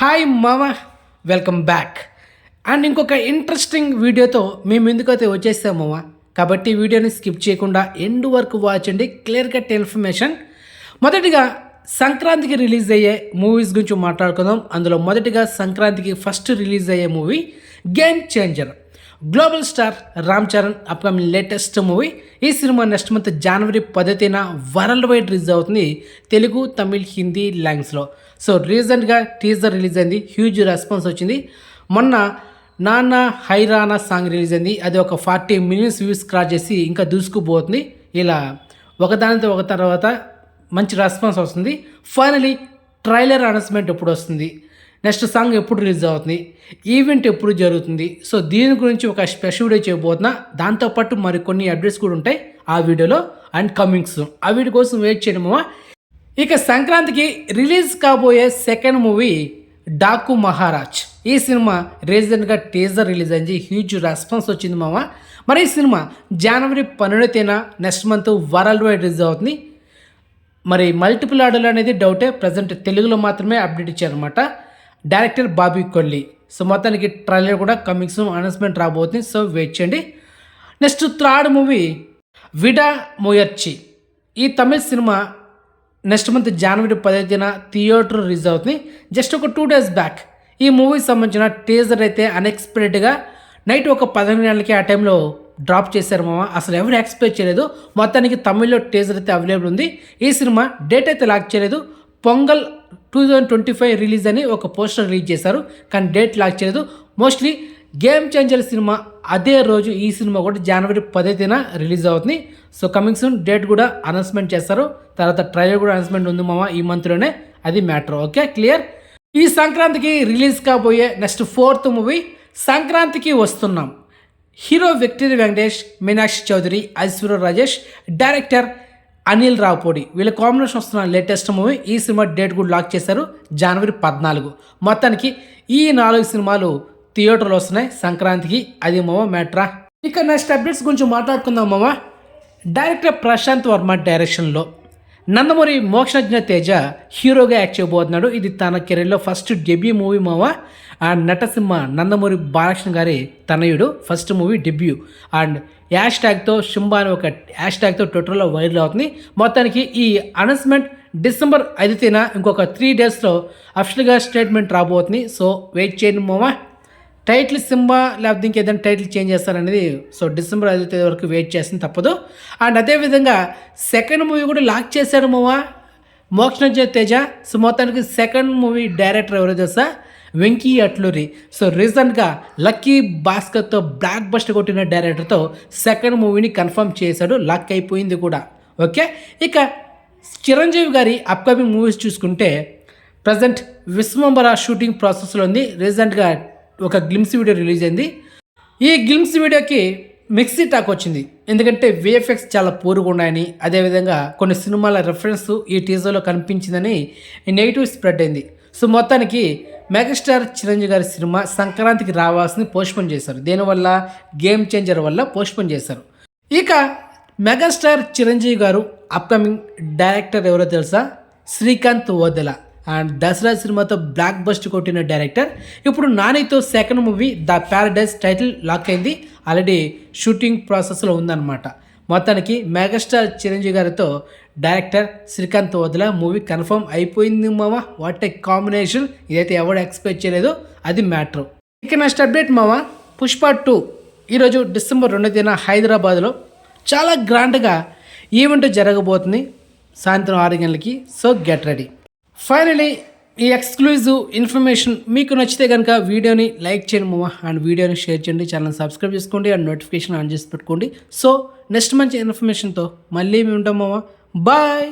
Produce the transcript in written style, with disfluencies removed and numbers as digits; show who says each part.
Speaker 1: Hi మామ, welcome back. And ఇంకొక interesting వీడియోతో మేము ఎందుకైతే వచ్చేస్తాం మామ. కాబట్టి వీడియోని స్కిప్ చేయకుండా ఎండ్ వరకు వాచ్ అండి, క్లియర్ కట్ ఇన్ఫర్మేషన్. మొదటిగా సంక్రాంతికి రిలీజ్ అయ్యే మూవీస్ గురించి మాట్లాడుకుందాం. అందులో మొదటిగా సంక్రాంతికి ఫస్ట్ రిలీజ్ అయ్యే movie game changer. Global star Ram Charan upcoming latest movie. ఈ సినిమా నెక్స్ట్ మంత్ జనవరి 10న వరల్డ్ వైడ్ రిలీజ్ అవుతుంది, తెలుగు, తమిళ్, హిందీ లాంగ్వేజ్లో. సో రీసెంట్గా టీజర్ రిలీజ్ అయింది, హ్యూజ్ రెస్పాన్స్ వచ్చింది. మొన్న నాన్న హైరానా సాంగ్ రిలీజ్ అయింది, అది ఒక 40 మిలియన్స్ వ్యూస్ క్రాస్ చేసి ఇంకా దూసుకుపోతుంది. ఇలా ఒకదానితో ఒక తర్వాత మంచి రెస్పాన్స్ వస్తుంది. ఫైనలీ ట్రైలర్ అనౌన్స్మెంట్ ఎప్పుడు వస్తుంది, నెక్స్ట్ సాంగ్ ఎప్పుడు రిలీజ్ అవుతుంది, ఈవెంట్ ఎప్పుడు జరుగుతుంది, సో దీని గురించి ఒక స్పెషల్ వీడియో చేయబోతున్నా. దాంతోపాటు మరికొన్ని అప్డేట్స్ కూడా ఉంటాయి ఆ వీడియోలో అండ్ కమింగ్ సూన్. ఆ వీడియో కోసం వెయిట్ చేయడమా. ఇక సంక్రాంతికి రిలీజ్ కాబోయే సెకండ్ మూవీ డాకు మహారాజ్. ఈ సినిమా రీసెంట్గా టీజర్ రిలీజ్ అయింది, హ్యూజ్ రెస్పాన్స్ వచ్చింది మామ. మరి ఈ సినిమా జనవరి 12న next month worldwide release అవుతుంది. మరి మల్టిపుల్ ఆర్డర్లు అనేది డౌటే, ప్రజెంట్ తెలుగులో మాత్రమే అప్డేట్ ఇచ్చారనమాట. డైరెక్టర్ బాబీ కొల్లి. సో మొత్తానికి ట్రైలర్ కూడా కమింగ్ సూన్ అనౌన్స్మెంట్ రాబోతుంది, సో వెయిట్ చేయండి. Next third movie Vidaa Muyarchi. ఈ తమిళ్ సినిమా నెక్స్ట్ మంత్ జనవరి 10న థియేటర్ రిలీజ్ అవుతుంది. జస్ట్ ఒక 2 days బ్యాక్ ఈ మూవీకి సంబంధించిన టీజర్ అయితే అన్ఎక్స్పెక్టెడ్గా నైట్ ఒక 11 గంటలకి ఆ టైంలో డ్రాప్ చేశారు మామ. అసలు ఎవరు ఎక్స్పెక్ట్ చేయలేదు. మొత్తానికి తమిళ్లో టీజర్ అయితే అవైలబుల్ ఉంది. ఈ సినిమా డేట్ అయితే లాక్ చేయలేదు. పొంగల్ 2025 రిలీజ్ అని ఒక పోస్టర్ రిలీజ్ చేశారు, కానీ డేట్ లాక్ చేయలేదు. మోస్ట్లీ గేమ్ చేంజర్ సినిమా అదే రోజు ఈ సినిమా కూడా జనవరి 10న రిలీజ్ అవుతుంది. సో కమింగ్ సూన్ డేట్ కూడా అనౌన్స్మెంట్ చేస్తారు. తర్వాత ట్రైలర్ కూడా అనౌన్స్మెంట్ ఉంది మామ ఈ మంత్లోనే, అది మ్యాటర్. Okay, clear. ఈ సంక్రాంతికి రిలీజ్ కాబోయే నెక్స్ట్ 4th మూవీ సంక్రాంతికి వస్తున్నాం. Hero victory Venkatesh, Meenakshi Chaudhary, Aishwarya Rajesh, director Anil Ravipudi. వీళ్ళ కాంబినేషన్ వస్తున్న లేటెస్ట్ మూవీ. ఈ సినిమా డేట్ కూడా లాక్ చేశారు, జనవరి 14. మొత్తానికి ఈ 4 సినిమాలు థియేటర్లో వస్తున్నాయి సంక్రాంతికి, అది మామ మ్యాట్రా. ఇక నెక్స్ట్ అప్డేట్స్ గురించి మాట్లాడుకుందాం మామ. డైరెక్టర్ ప్రశాంత్ వర్మ డైరెక్షన్లో నందమూరి మోక్షజ్ఞ తేజ హీరోగా యాక్ట్ చేయబోతున్నాడు. ఇది తన కెరీర్లో ఫస్ట్ డెబ్యూ మూవీ మామ. అండ్ నటసింహ నందమూరి బాలకృష్ణ గారి తనయుడు, first movie debut. And hash ట్యాగ్తో శుంభ అని ఒక హ్యాష్ ట్యాగ్తో ట్విట్టర్లో వైరల్ అవుతుంది. మొత్తానికి ఈ అనౌన్స్మెంట్ డిసెంబర్ 5న ఇంకొక 3 daysలో అఫిషియల్గా స్టేట్మెంట్ రాబోతుంది. సో వెయిట్ చేయండి మామ. టైటిల్ సింబా లేకపోతే ఇంకేదైనా టైటిల్ చేంజ్ చేస్తారనేది సో డిసెంబర్ 5 వరకు వెయిట్ చేస్తుంది, తప్పదు. అండ్ అదేవిధంగా సెకండ్ మూవీ కూడా లాక్ చేశాడు మామ మోక్షజ్ఞ తేజ. సో మొత్తానికి సెకండ్ మూవీ డైరెక్టర్ ఎవరో తెలుసా, వెంకీ అట్లూరి. సో రీసెంట్గా లక్కీ భాస్కర్తో బ్లాక్ బస్టర్ కొట్టిన డైరెక్టర్తో సెకండ్ మూవీని కన్ఫర్మ్ చేశాడు, లాక్ అయిపోయింది కూడా. ఓకే, ఇక చిరంజీవి గారి అప్కమింగ్ మూవీస్ చూసుకుంటే ప్రజెంట్ విశ్వంబర షూటింగ్ ప్రాసెస్లో ఉంది. రీసెంట్గా ఒక గ్లిమ్స్ వీడియో రిలీజ్ అయింది. ఈ గ్లిమ్స్ వీడియోకి మిక్సీ టాక్ వచ్చింది, ఎందుకంటే విఎఫ్ఎక్స్ చాలా పూర్గా ఉన్నాయని, అదేవిధంగా కొన్ని సినిమాల రెఫరెన్స్ ఈ టీజర్లో కనిపించిందని నెగిటివ్ స్ప్రెడ్ అయింది. సో మొత్తానికి మెగాస్టార్ చిరంజీవి గారి సినిమా సంక్రాంతికి రావాల్సింది పోస్ట్పోన్ చేశారు. దీనివల్ల గేమ్ చేంజర్ వల్ల పోస్ట్పోన్ చేశారు. ఇక మెగాస్టార్ చిరంజీవి గారు అప్కమింగ్ డైరెక్టర్ ఎవరో తెలుసా, శ్రీకాంత్ ఓదెల. అండ్ దసరా సినిమాతో బ్లాక్ బస్ట్ కొట్టిన డైరెక్టర్. ఇప్పుడు నానితో second movie the paradise title lock అయింది, ఆల్రెడీ షూటింగ్ ప్రాసెస్లో ఉందన్నమాట. మొత్తానికి మెగాస్టార్ చిరంజీవి గారితో director Srikanth Odela movie confirm అయిపోయింది మామ. వాట్ ఏ కాంబినేషన్, ఇదైతే ఎవడు ఎక్స్పెక్ట్ చేయలేదు, అది మ్యాటర్. ఇక నెక్స్ట్ అప్డేట్ మామ, పుష్ప 2 ఈరోజు డిసెంబర్ 2న హైదరాబాద్లో చాలా గ్రాండ్గా ఈవెంట్ జరగబోతుంది సాయంత్రం 6 గంటలకి. So get ready. ఫైనలీ ఈ ఎక్స్క్లూజివ్ ఇన్ఫర్మేషన్ మీకు నచ్చితే కనుక వీడియోని లైక్ చేయండి మామ, అండ్ వీడియోని షేర్ చేయండి, ఛానల్ సబ్స్క్రైబ్ చేసుకోండి, అండ్ నోటిఫికేషన్ ఆన్ చేసి పెట్టుకోండి. సో నెక్స్ట్ మంచి ఇన్ఫర్మేషన్తో మళ్ళీ మేము ఉంటాం మామ. బాయ్.